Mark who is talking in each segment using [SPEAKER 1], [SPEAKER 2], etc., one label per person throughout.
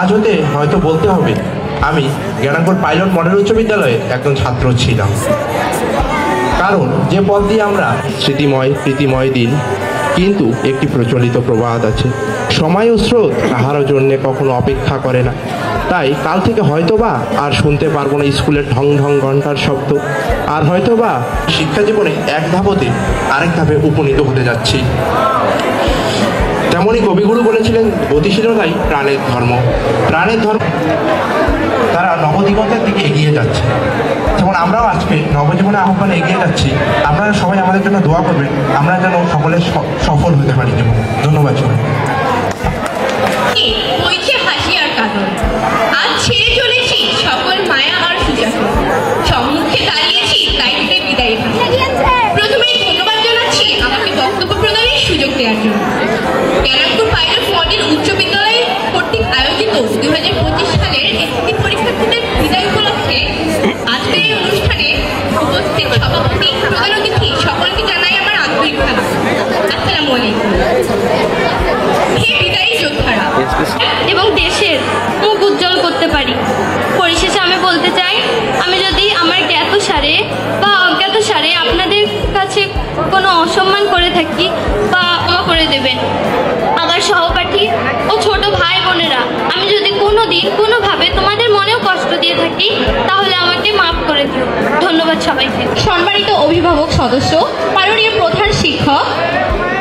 [SPEAKER 1] আজ হতে হয়তো বলতে হবে আমি জ্ঞানাঙ্কুর পাইলট মডেল উচ্চ বিদ্যালয়ে একজন ছাত্র ছিলাম। কারণ যে পথ দিয়ে আমরা স্মৃতিময় প্রীতিময় দিন, কিন্তু একটি প্রচলিত প্রবাদ আছে, সময় ও স্রোত কাহারও জন্যে কখনো অপেক্ষা করে না। তাই কাল থেকে হয়তোবা আর শুনতে পারবো না স্কুলের ঢং ঢং ঘন্টার শব্দ, আর হয়তোবা শিক্ষা জীবনে এক ধাপতে আরেক ধাপে উপনীত হতে যাচ্ছি। তেমনই কবিগুরু বলেছিলেন, গতিশীলতাই প্রাণের ধর্ম। প্রাণের ধর্ম তারা নবদিগন্তের দিকে এগিয়ে যাচ্ছে, যেমন আমরাও আজকে নবজীবনে আহ্বানে এগিয়ে যাচ্ছি। আপনারা সবাই আমাদের জন্য দোয়া করবেন, আমরা যেন সকলে সফল হতে পারি। ধন্যবাদ সবাই।
[SPEAKER 2] হাসি আর কাঁদন, আজ ছেড়ে চলেছি সকল মায়া আর সুজাত, সম্মুখে দাঁড়িয়েছি দায়িত্বে বিদায়। প্রথমে ধন্যবাদ জানাচ্ছি আমাকে বক্তব্য প্রদানের সুযোগ দেওয়ার জন্য। জ্ঞানাঙ্কুর পাইলট মডেল উচ্চ বিদ্যালয় কর্তৃক আয়োজিত 2025 সালের এসএসসি পরীক্ষার্থীদের বিদায় উপলক্ষে আজকের এই অনুষ্ঠানে উপস্থিত সভাপতি, প্রধান অতিথি সকলকে জানাই আমার আন্তরিক ভালোবাসা। আসসালামু আলাইকুম। হে বিদায়ী যোদ্ধারা,
[SPEAKER 3] এবং দেশের মুখ উজ্জ্বল করতে পারি। পরিশেষে আমি বলতে চাই, আমি যদি আমার জ্ঞাত সারে বা অজ্ঞাত সারে আপনাদের কাছে কোনো অসম্মান করে থাকি বা ক্ষমা করে দেবেন। আমার সহপাঠী ও ছোট ভাই বোনেরা, আমি যদি কোনো দিন কোনোভাবে তোমাদের মনেও কষ্ট দিয়ে থাকি তাহলে আমাকে মাফ করে দিও। ধন্যবাদ সবাইকে।
[SPEAKER 2] সম্মানিত অভিভাবক সদস্য, মাননীয় প্রধান শিক্ষক,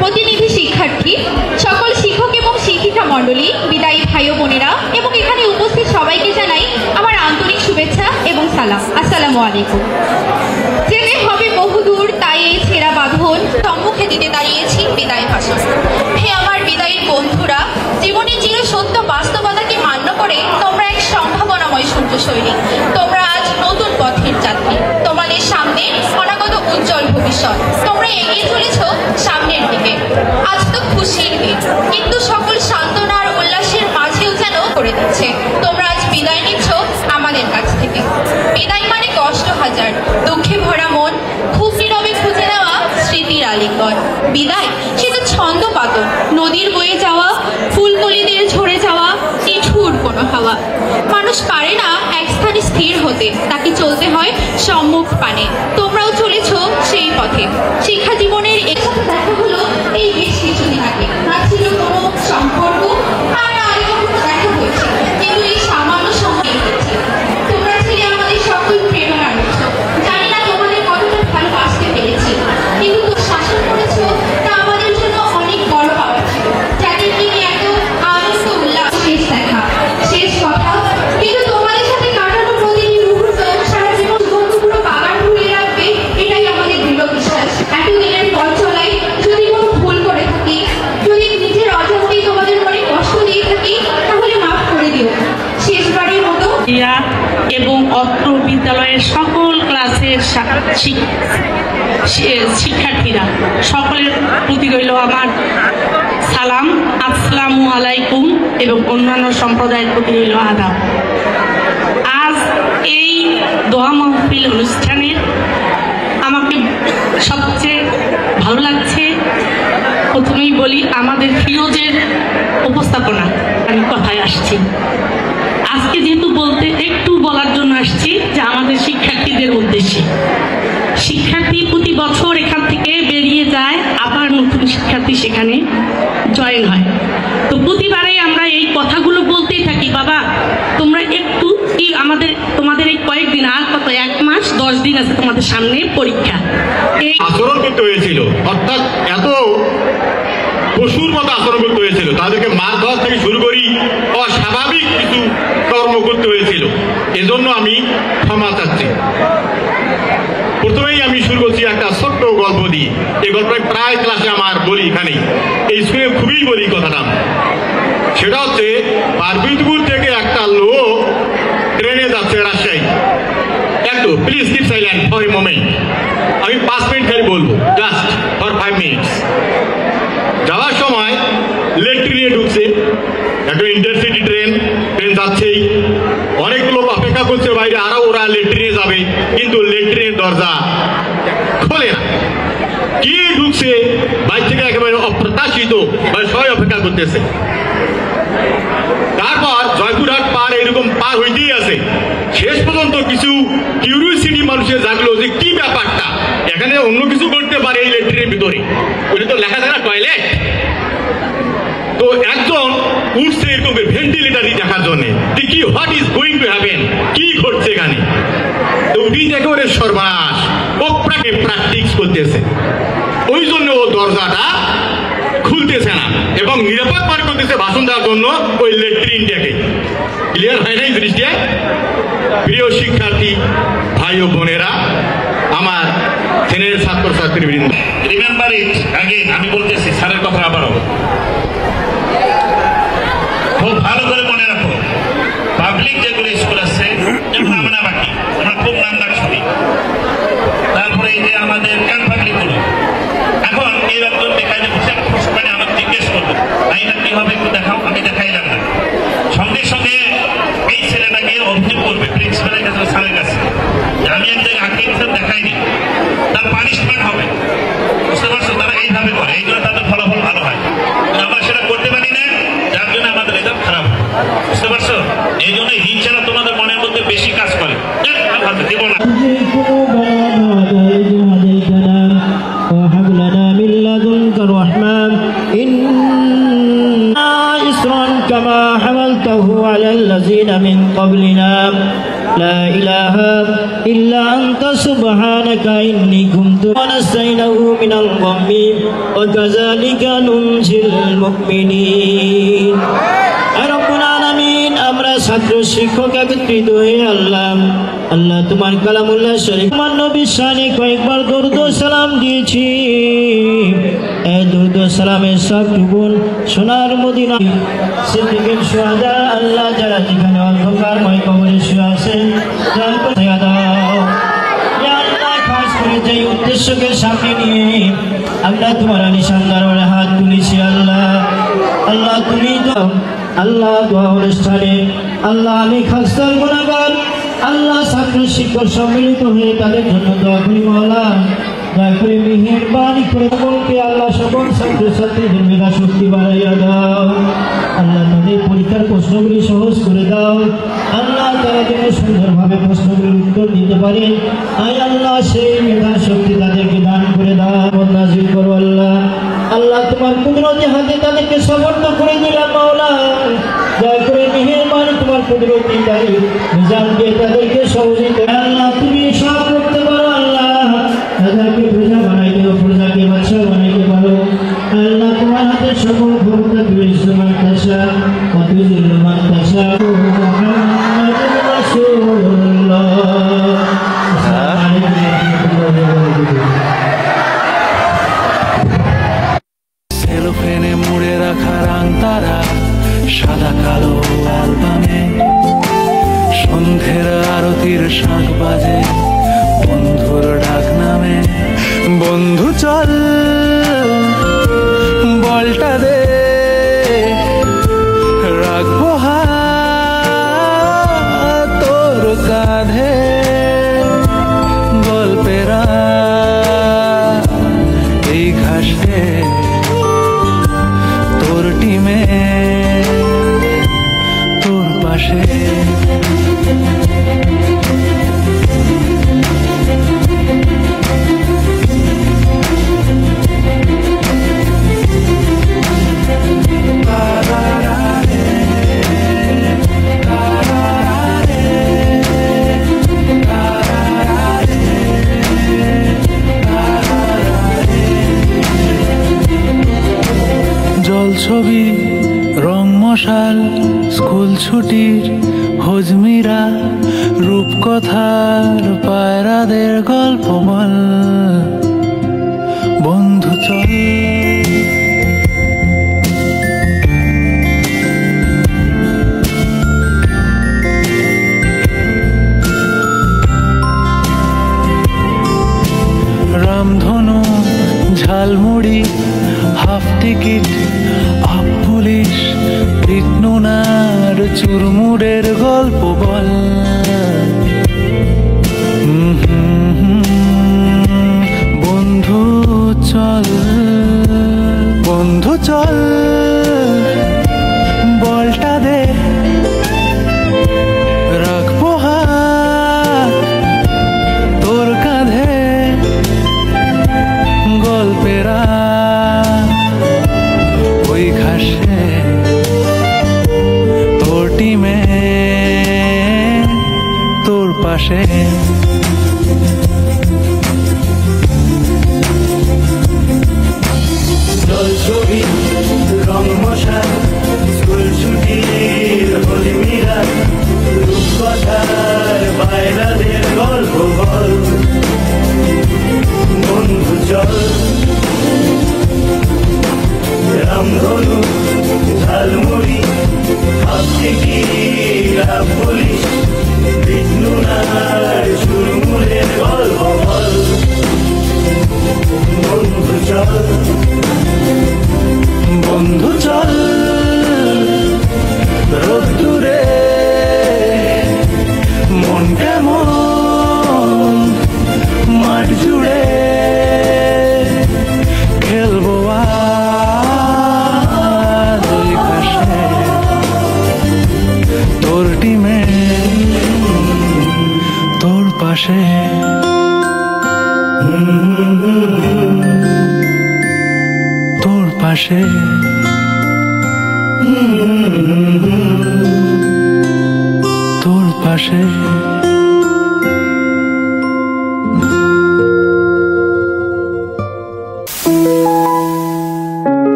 [SPEAKER 2] প্রতিনিধি শিক্ষার্থী, সকল শিক্ষক এবং শিক্ষিকা মণ্ডলী, বিদায়ী ভাই ও বোনেরা এবং এখানে উপস্থিত সবাইকে জানাই আমার আন্তরিক শুভেচ্ছা এবং সালাম। আসসালামু আলাইকুম। জেনে হবে বহুদূর, তাই এই ছেঁড়া বাঁধন সম্মুখে দিতে দাঁড়িয়েছি বিদায় ভাষণ। হে আমার বিদায়ী বন্ধুরা, জীবনে চির সত্য বাস্তবতাকে মান্য করে তোমরা এক সম্ভাবনাময় সূর্য সৈনিক। তোমরা আজ নতুন পথের যাত্রী, তোমাদের সামনে অনাগত উজ্জ্বল ভবিষ্যৎ। তোমরা এগিয়ে চলেছ সামনের দিকে। আজ তো খুশির দিন, কিন্তু সকল সান্ত্বনা আর উল্লাসের মাঝেও যেন করে দিচ্ছে। তোমরা আজ বিদায় নিচ্ছ আমাদের কাছ থেকে। বিদায় মানে কষ্ট হাজার, দুঃখে ভরা মন, খুব নীরবে খুঁজে নেওয়া স্মৃতির আলিঙ্গন। বিদায় সে তো ছন্দ পাতন, নদীর বয়ে যাওয়া, ফুলকলি দিয়ে ঝরে যাওয়া নিঠুর কোনো হাওয়া। মানুষ পারে না এক স্থানে স্থির হতে, তাকে চলতে হয় সম্মুখ পানে। তোমরাও চলেছ সেই পথে। শিক্ষা জীবনের দেখা হলো এই বেশ কিছুদিন আগে, না ছিল কোনো সম্পর্ক আর না আগে কখনো দেখা হয়েছে, কিন্তু এই সামান্য সময় হয়েছে। তোমরা ছিলে আমাদের সকল প্রেরণার উৎস। জানি না তোমাদের কতটা ভালোবাসতে পেরেছি, কিন্তু শাসন করেছো তা আমাদের জন্য অনেক বড় পাওয়া ছিল। যাদেরকে নিয়ে এত আনন্দ উল্লাস, শেষ দেখা, শেষ কথা, কিন্তু তোমাদের সাথে কাটানো প্রতিটি মুহূর্ত সারা জীবন পুরো বাগান ঘুরিয়ে রাখবে, এটাই আমাদের দৃঢ় বিশ্বাস। এতদিনের পথ চলাই যদি কোনো ভুল করে থাকি, যদি নিজের অজান্তেই তোমাদের মনে কষ্ট দিয়ে থাকি, তাহলে মাফ করে দিও। শেষবারের মতো
[SPEAKER 4] এবং অত্র বিদ্যালয়ের সকল ক্লাসের শিক্ষার্থীরা সকলের প্রতি রইল আমার সালাম, আসসালামু আলাইকুম, এবং অন্যান্য সম্প্রদায়ের প্রতি রইল আদাব। আজ এই দোয়া মাহফিল অনুষ্ঠানে আমাকে সবচেয়ে ভালো লাগছে, প্রথমেই বলি আমাদের ফিরোজের উপস্থাপনা। আমি কথায় আসছি, আজকে যেহেতু একটু বলার জন্য আসছি যে আমাদের শিক্ষার্থীদের উদ্দেশ্যে, শিক্ষার্থী প্রতি বছর এখান থেকে বেরিয়ে যায়, আবার নতুন শিক্ষার্থী সেখানে জয়েন হয়। তো প্রতিবারেই আমরা এই কথাগুলো বলতেই থাকি, বাবা তোমরা একটু তোমাদের এই কয়েকদিন, আর কত 1 মাস 10 দিন আছে তোমাদের সামনে পরীক্ষা। এই
[SPEAKER 5] আচরণ করতে হয়েছিল, অর্থাৎ এত পশুর মতো আচরণ করতে হয়েছিল, তাদেরকে মার ধর থেকে শুরু করি অস্বাভাবিক কিছু কর্ম করতে হয়েছিল। এজন্য আমি ক্ষমা চাচ্ছি। প্রথমেই আমি শুরু করছি একটা ছোট্ট গল্প দিয়ে। এই গল্পটা প্রায় ক্লাসে আমার বলি, এখানে এই স্কুলে খুবই বলি কথাটা। সেটা হচ্ছে পার্বতীপুর থেকে একটা লোক ট্রেনে যাচ্ছে রাজশাহী। একটু please keep silent for a moment, আমি 5 মিনিট খালি বলবো, জাস্ট ফর 5 মিনিটস। যাওয়ার সময় লেট ট্রেনে ঢুকছে, একটা ইন্টারসিটি ট্রেন যাচ্ছেই, অনেক লোক অপেক্ষা করছে বাইরে, আরো ওরা লেট ট্রেনে যাবে, কিন্তু লেট ট্রেনের দরজা খোলে না। কি ঢুকছে বাইরে থেকে একেবারে অপ্রত্যাশিত, সবাই অপেক্ষা করতেছে। তারপর জয়পুরহাট পার এরকম পার হইতেই আছে, শেষ পর্যন্ত কিছু কিউরিওসিটি মানুষের জাগলো যে কি ব্যাপারটা, এখানে অন্য কিছু করতে পারে এই ল্যাট্রিনের ভিতরে, ওটা তো লেখা থাকে না টয়লেট। তো একজন উঠছে এরকম ভেন্টিলেটারই দেখার জন্য, কি what is going to happen, কি ঘটছে এখানে। তো উঠি একেবারে সর্বনাশ, ও প্র্যাকটিস করতেছে, ওই জন্য ও দরজাটা খুলতেছে না এবং নিরাপদ পার করতেছে ভাষণ দেওয়ার জন্য ওই ল্যাট্রিনটাকে। ক্লিয়ার হয় নাই জিনিসটা? প্রিয় শিক্ষার্থী ভাই ও বোনেরা, আমার ছেলের ছাত্রছাত্রীবৃন্দ,
[SPEAKER 6] রিমেম্বার ইট আগে আমি বলতেছি, স্যারের কথা আবারও খুব ভালো করে মনে রাখো। পাবলিক যেগুলো স্কুল আছে, যেমন আমরা বাকি আমরা খুব নাম ডাক শুনি, তারপরে এই যে আমাদের ক্যাম্প পাবলিক গুলো, এখন এই একজন বেকার বসে প্রশ্নে আমাকে জিজ্ঞেস করবো আইনা কি হবে একটু দেখাও, আমি দেখাইলাম না, সঙ্গে সঙ্গে এই ছেলেটা গিয়ে অভিযোগ করবে প্রিন্সিপালের কাছে, স্যারের কাছে, আমি এক জায়গায় আঁকিয়ে দেখাইনি, তার পানিশমেন্ট হবে। বুঝতে পারছো? তারা এইভাবে করে, এইগুলো তাদের ফলাফল ভালো হয়। আমরা সেটা করতে পারি না, যার জন্য আমাদের রেজাল্ট খারাপ হয়। বুঝতে পারছো? এই জন্য হিংসাটা তোমাদের মনের মধ্যে বেশি কাজ করে। দেবো না।
[SPEAKER 7] وهب لنا من لدنك رحمة إنا إسرا كما حملته على الذين من قبلنا لا إله إلا أنت سبحانك إني كنت ونستعينه من الغم وكذلك ننجي المؤمنين رب العالمين আমরা ছাত্র শিক্ষক একত্রিত হয়ে আল্লাহ তোমার কালামুল্লাহ শরীফ তোমার নবীর শানে কয়েকবার দরুদ ও সালাম দিয়েছি। এই দরুদ ও সালামের সবটুকু সোনার মদিনা সিদ্দিকিন শুহাদা আল্লাহ যারা যেখানে অন্ধকারময় কবরে শুয়ে আছেন দাও। আল্লাহ খাস করে যে উদ্দেশ্যকে সামনে নিয়ে আল্লাহ তোমার আলিশান দরবারে হাত তুলেছি, আল্লাহ তুমি দাও। আল্লাহ দোয়া অনুষ্ঠানে আল্লাহ আমি খাস্তার গুনাহগার, আল্লাহ ছাত্র শিক্ষক সম্মিলিত হয়ে তাদের জন্য দোয়া করি। মাওলা দয়া করে মেহেরবানি করে সকলকে আল্লাহ সকল ছাত্র ছাত্রীদের মেধা শক্তি বাড়াইয়া দাও। আল্লাহ তাদের পরীক্ষার প্রশ্নগুলি সহজ করে দাও। আল্লাহ তারা যেন সুন্দরভাবে প্রশ্নগুলির উত্তর দিতে পারে, আল্লাহ সেই মেধা শক্তি তাদেরকে দান করে দাও, নাজিল করো। আল্লাহ তোমার কুদরতি হাতে তাদেরকে সমর্থ করে দিলাম। মাওলা দয়া করে মেহেরবানি তোমার কুদরতি মিজান দিয়ে তাদেরকে সহযোগিতা করো। আল্লাহ তুমি সব করতে পারো। আল্লাহ তাদেরকে প্রজা বানাইতে ও প্রজাকে বাদশা বানাইতে পারো। আল্লাহ তোমার হাতে সকল ক্ষমতা তুমি ইসলামান তাশা কত জিল্লমান তাশা মুহাম্মাদুর রাসূলুল্লাহ।
[SPEAKER 8] সেলোফেনে মুড়ে রাখা রাংতারা সাদা কালো অ্যালবামে সন্ধ্যের আরতির শাঁখ বাজে বন্ধুর ডাক নামে। বন্ধু চল বলটা দে, রাখবো হাত তোর কাঁধে, গল্পেরা এই ঘাসে তোর টিমে তোর পাশে। জলছবি রং মশাল স্কুল ছুটির হজমিরা রূপকথার পায়রাদের গল্প বল। বন্ধু চল রামধনু ঝালমুড়ি হাফ টিকিট আপ পুলিশ পিটনুনার চুরমুড়ের গল্প বল। বন্ধু পাশে
[SPEAKER 7] জলছবি রং মশা স্কুল ছুটির হোলি মিরা রূপকথার বাইরাদের গল্প বল বন্ধু চল রামধনু ঝালমুড়ি হাতে কি পুলিশ বিষ্ণুনার সুরমুরের গল্প বল বন্ধু চল বন্ধু চল রোদ্দুরে মন কেমন মাঠ জুড়ে খেলবো আজ ওই ঘাসে তোর টিমে তোর পাশে তোর পাশে তোর পাশে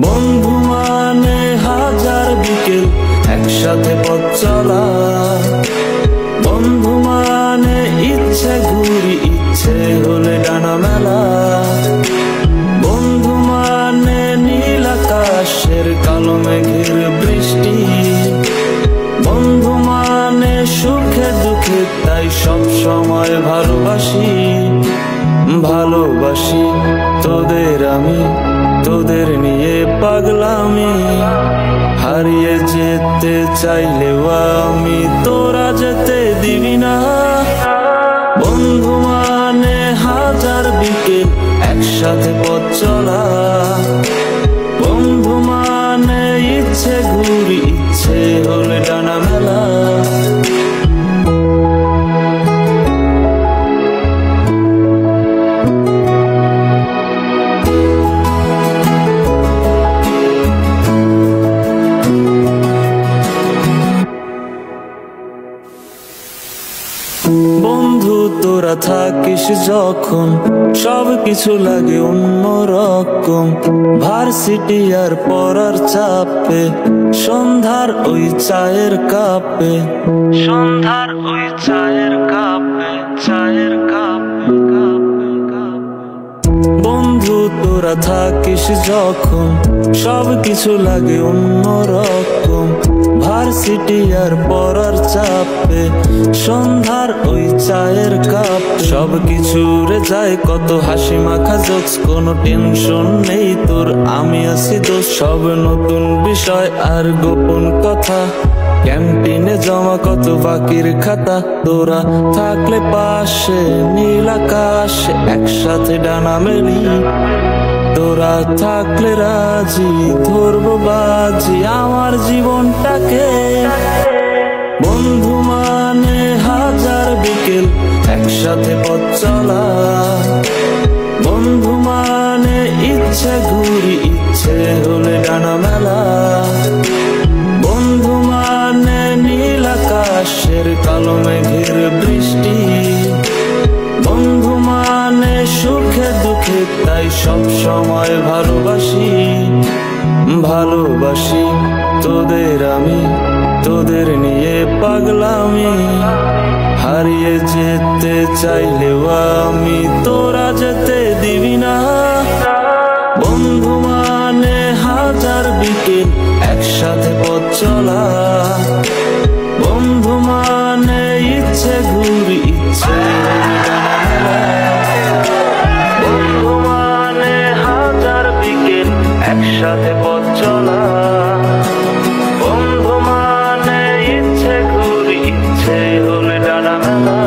[SPEAKER 9] বন্ধু মানে হাজার বিকেল একসাথে পথ চলা বন্ধু মানে ইচ্ছে ঘুরি ইচ্ছে হলে ডানা মেলা বন্ধু মানে নীল আকাশের কালো মেঘের বৃষ্টি বন্ধু মানে সুখে দুঃখে তাই সব সময় ভালোবাসি ভালোবাসি তোদের আমি তোদের নিয়ে পাগলামি হারিয়ে যেতে চাইলেও আমি তোরা যেতে দিবি না বন্ধু মানে হাজার বিকেল একসাথে পথ চলা বন্ধু মানে ইচ্ছে ঘুরি ইচ্ছে হলে ডানা মেলা বন্ধু তোরা থাকিস যখন সব কিছু লাগে অন্যরকম ভার্সিটি আর পড়ার চাপে সন্ধ্যার ওই চায়ের কাপে সন্ধ্যার ওই চায়ের কাপে চায়ের কাপে কাপে কাপে বন্ধু তোরা থাকিস যখন সব কিছু লাগে অন্যরকম ভার্সিটি আর পড়ার চাপে সন্ধ্যার ওই চায়ের কাপ সব কিছু রে যায় কত হাসি মাখা জোকস কোনো টেনশন নেই তোর আমি আছি দোষ সব নতুন বিষয় আর গোপন কথা ক্যান্টিনে জমা কত বাকির খাতা তোরা থাকলে পাশে নীল আকাশে একসাথে ডানা মেলি তোরা থাকলে রাজি ধরবো বাজি আমার জীবনটাকে বন্ধু মানে হাজার বিকেল একসাথে পথ চলা বন্ধু মানে ইচ্ছে ঘুরি ইচ্ছে হলে ডানা মেলা বন্ধু মানে নীল আকাশের কালো মেঘের বৃষ্টি বন্ধু মানে সুখে দুঃখে তাই সব সময় ভালোবাসি ভালোবাসি তোদের আমি তোদের নিয়ে পাগলামি হারিয়ে যেতে চাইলেও আমি তোরা যেতে দিবি না বন্ধু মানে হাজার বিকেল একসাথে পথ চলা বন্ধু মানে ইচ্ছে ঘুরি ইচ্ছে বন্ধু মানে হাজার বিকেল একসাথে পথ চলা বন্ধু মানে ইচ্ছে ঘুরি ইচ্ছে হলে ডানা মেলা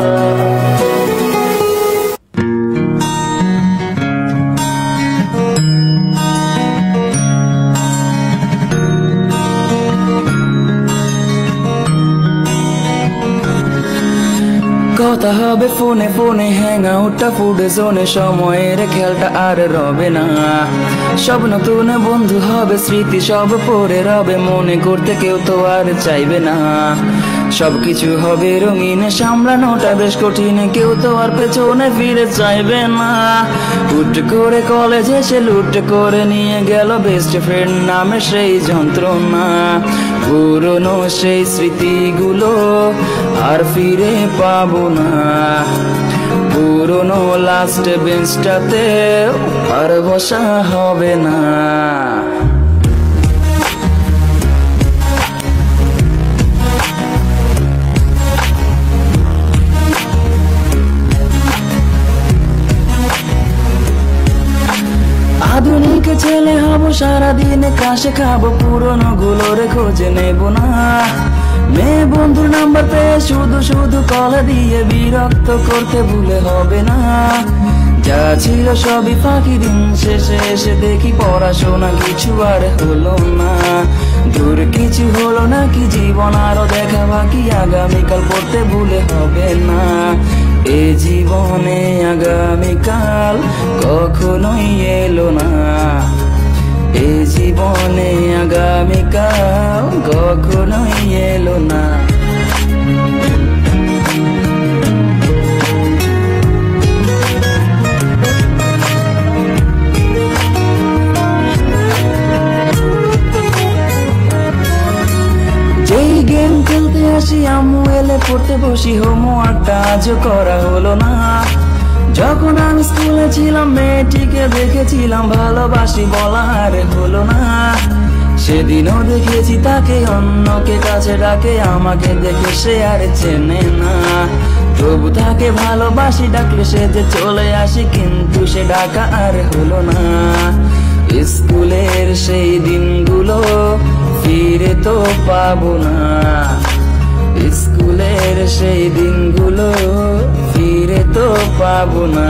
[SPEAKER 10] হবে ফোনে ফোনে হ্যাং আউটটা ফুডে জোনে, সময়ের খেলটা আর রবে না। সব নতুন বন্ধু হবে, স্মৃতি সব পড়ে রবে, মনে করতে কেউ তো আর চাইবে না। সবকিছু হবে রঙিন, সামলানোটা বেশ কঠিন, কেউ তো আর পেছনে ফিরে চাইবে না। হুট করে কলেজে সে লুট করে নিয়ে গেল বেস্ট ফ্রেন্ড নামে সেই যন্ত্রণা। পুরনো সেই স্মৃতিগুলো আর ফিরে পাবো না। পুরনো লাস্ট বেঞ্চটাতে আর বসা হবে না। আধুনিক ছেলে হব, সারাদিন কাশে খাবো, পুরনো গুলোর খোঁজে নেব না। মেয়ে বন্ধুর নাম্বার পেয়ে শুধু শুধু কল দিয়ে বিরক্ত করতে ভুলে হবে না। যা ছিল সবই ফাঁকি, দিন শেষে এসে দেখি পড়াশোনা কিছু আর হলো না। দূর কিছু হলো না কি, জীবন আরো দেখা বাকি, আগামীকাল পড়তে ভুলে হবে না। এ জীবনে আগামীকাল কখনোই এলো না। এ জীবনে আগামীকাল কখনোই এলো না। যেই গেম খেলতে আসি, আম্মু এলে পড়তে বসি, হোমওয়ার্কটা আজও করা হলো না। যখন আমি স্কুলে ছিলাম মেয়েটিকে দেখেছিলাম, ভালোবাসি বলা আর হলো না। সেদিনও দেখেছি তাকে অন্যকে কাছে ডাকে, আমাকে দেখে সে আর চেনে না। তবু তাকে ভালোবাসি, ডাকলে সে যে চলে আসি, কিন্তু সে ডাকা আর হলো না। স্কুলের সেই দিনগুলো ফিরে তো পাবো না। স্কুলের সেই দিনগুলো ফিরে তো পাবো না।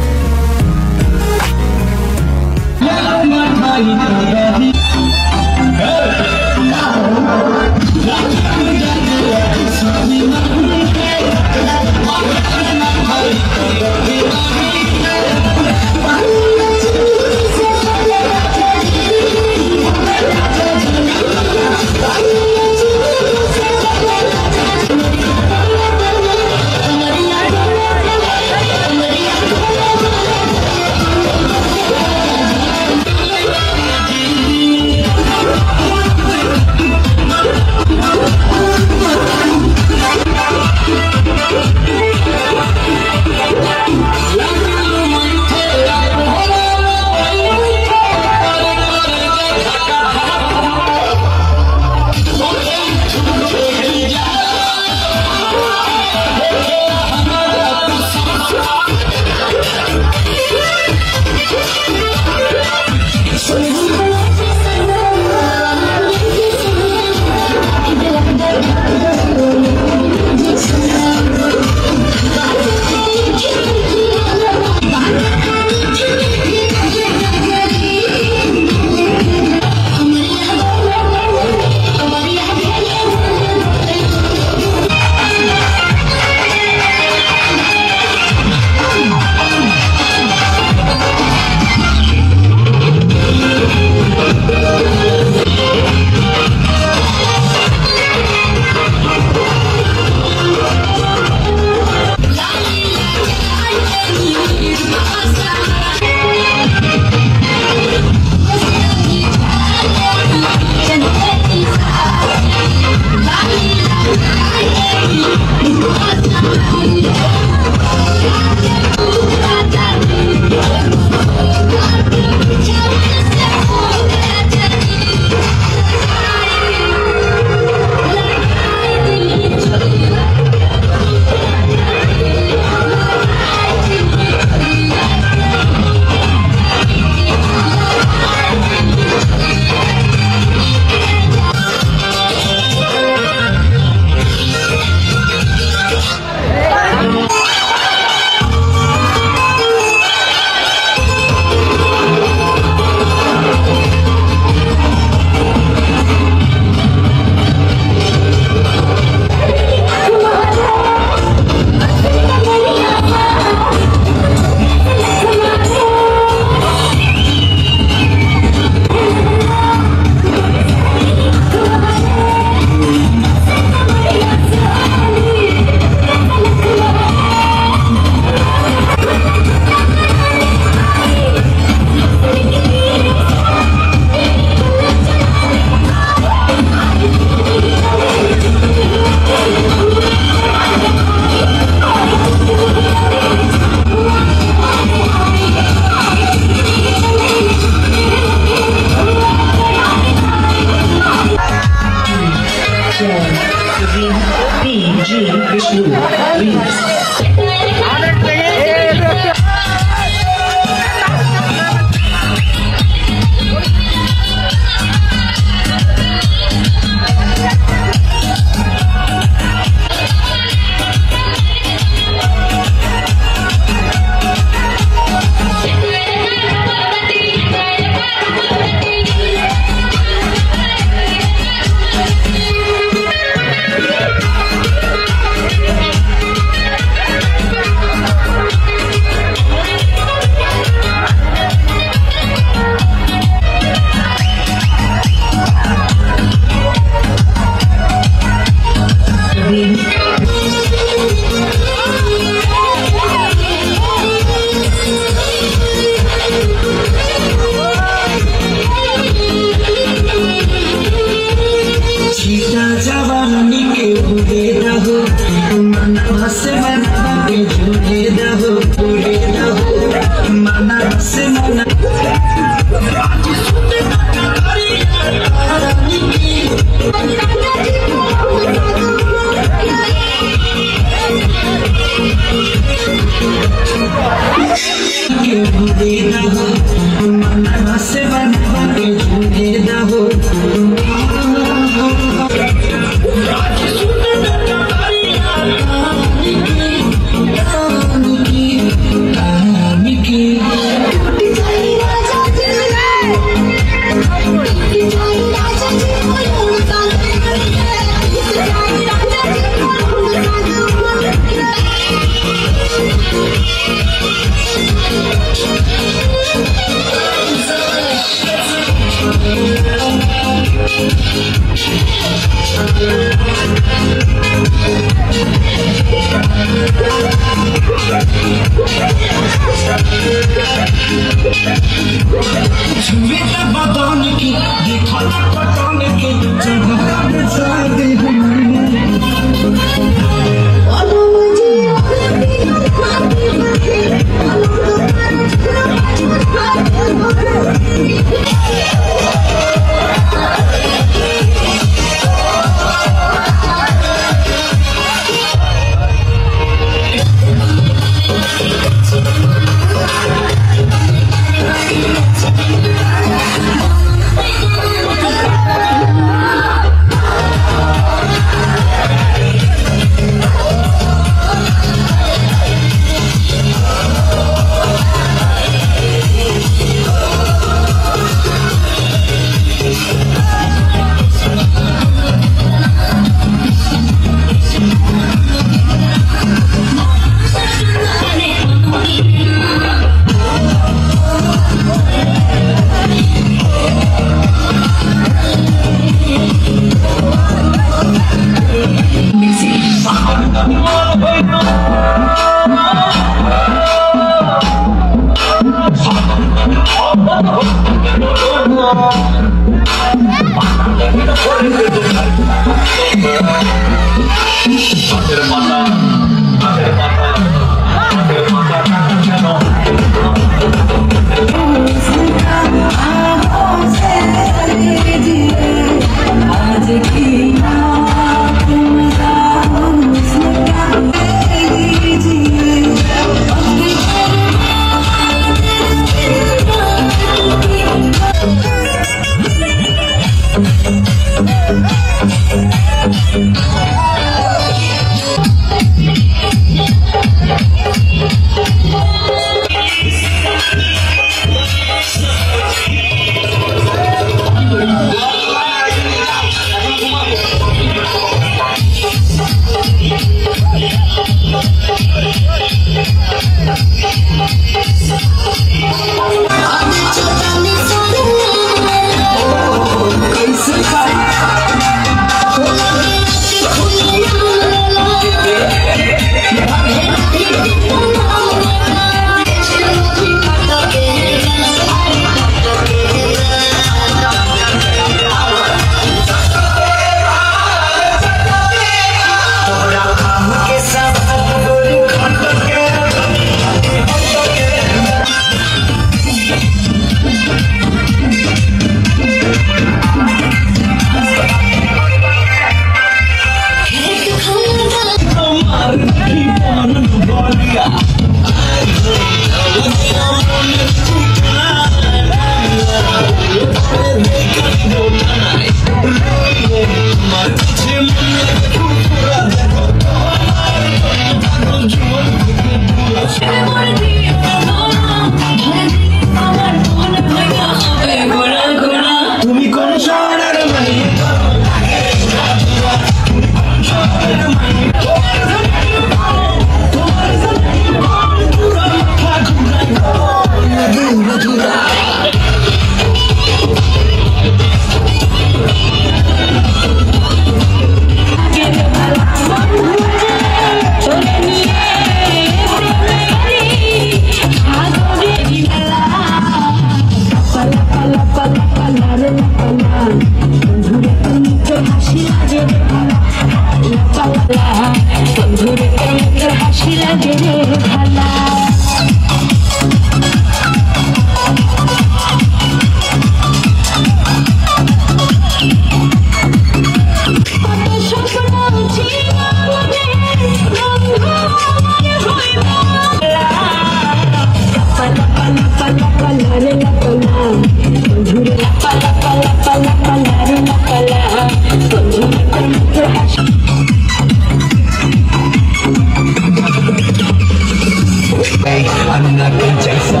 [SPEAKER 11] अन्ना के जैसा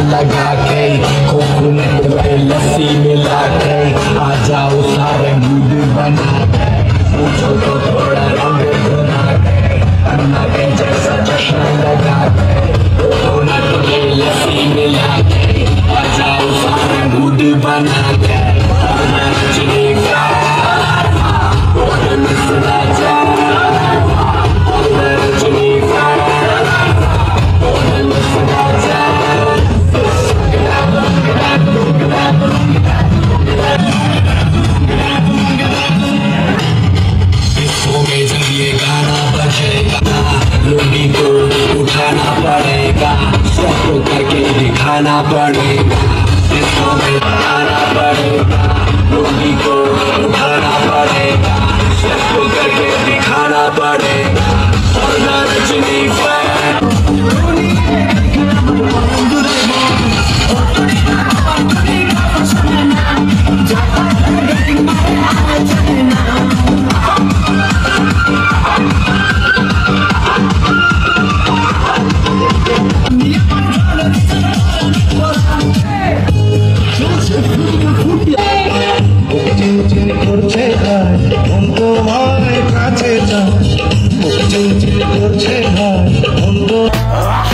[SPEAKER 11] लगा के कोकोनट में लस्सी मिला के आ जाओ सारे मूड बना के पूछो तो थोड़ा रंग बना के अन्ना के जैसा चश्मा लगा के कोकोनट में लस्सी मिला के आ जाओ सारे मूड बना के चलेगा लुंगी को उठाना पड़ेगा सबको करके दिखाना पड़ेगा इसको में आना पड़ेगा लुंगी को उठाना पड़ेगा सबको करके दिखाना पड़ेगा और रजनी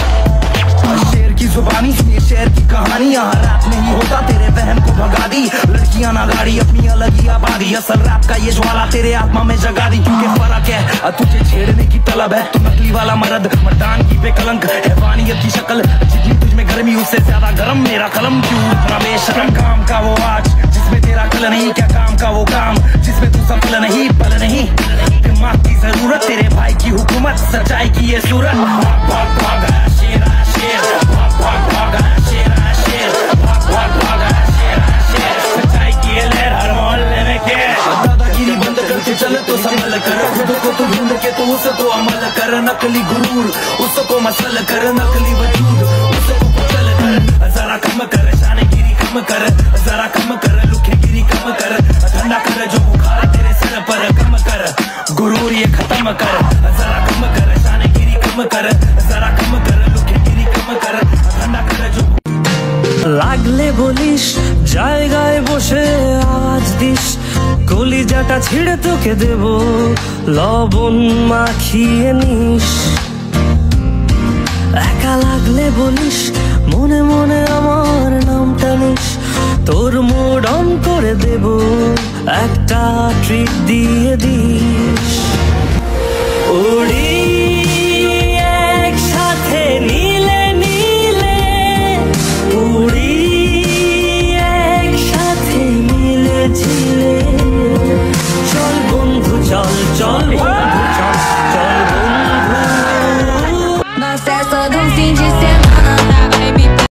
[SPEAKER 10] शेर की जुबानी सुनिए शेर की कहानी यहाँ रैप नहीं होता तेरे बहन को भगा दी लड़कियां ना गाड़ी अपनी अलग ही आबादी असल रैप का ये ज्वाला तेरे आत्मा में जगा दी क्योंकि फर्क है तुझे छेड़ने की तलब है तू नकली वाला मर्द मर्दान की बेकलंक हैवानियत की शक्ल जितनी तुझ में गर्मी उससे ज्यादा गर्म मेरा कलम क्यों उतना बेशरम काम का वो आज जिसमें तेरा कल नहीं क्या काम का वो काम जिसमें तू सफल नहीं पल नहीं दिमाग की जरूरत तेरे भाई की हुकूमत सच्चाई की ये सूरत भाग भाग शेरा शेर भाग भाग भाग शेरा शेर भाग भाग भाग शेरा शेर सच्चाई की ये लहर हर मोहल्ले में के दादागिरी बंद करके चल तो संभल कर खुद को तो ढूंढ के तो उसे तो अमल कर नकली गुरूर उसको मसल कर नकली वजूद उसको कुचल कर जरा कम कर शानगिरी कम कर जरा कम कर लुखेगिरी कम कर ठंडा कर जो बुखार तेरे सर पर कम कर गुरूर ये खत्म कर जरा कम कर शानगिरी कम कर जरा कम कर लुखेगिरी कम कर ठंडा कर जो
[SPEAKER 9] লাগলে বলিস জায়গায় বসে আওয়াজ দিস কলিজাটা ছিঁড়ে তোকে দেব লবণ মাখিয়ে নিস একা লাগলে বলিস মনে মনে আমার নামটা নিস তোর মুড অন করে দেব একটা ট্রিট দিয়ে দিস উড়ি একসাথে নীলে নীলে উড়ি একসাথে মিলে ঝিলে চল বন্ধু চল চল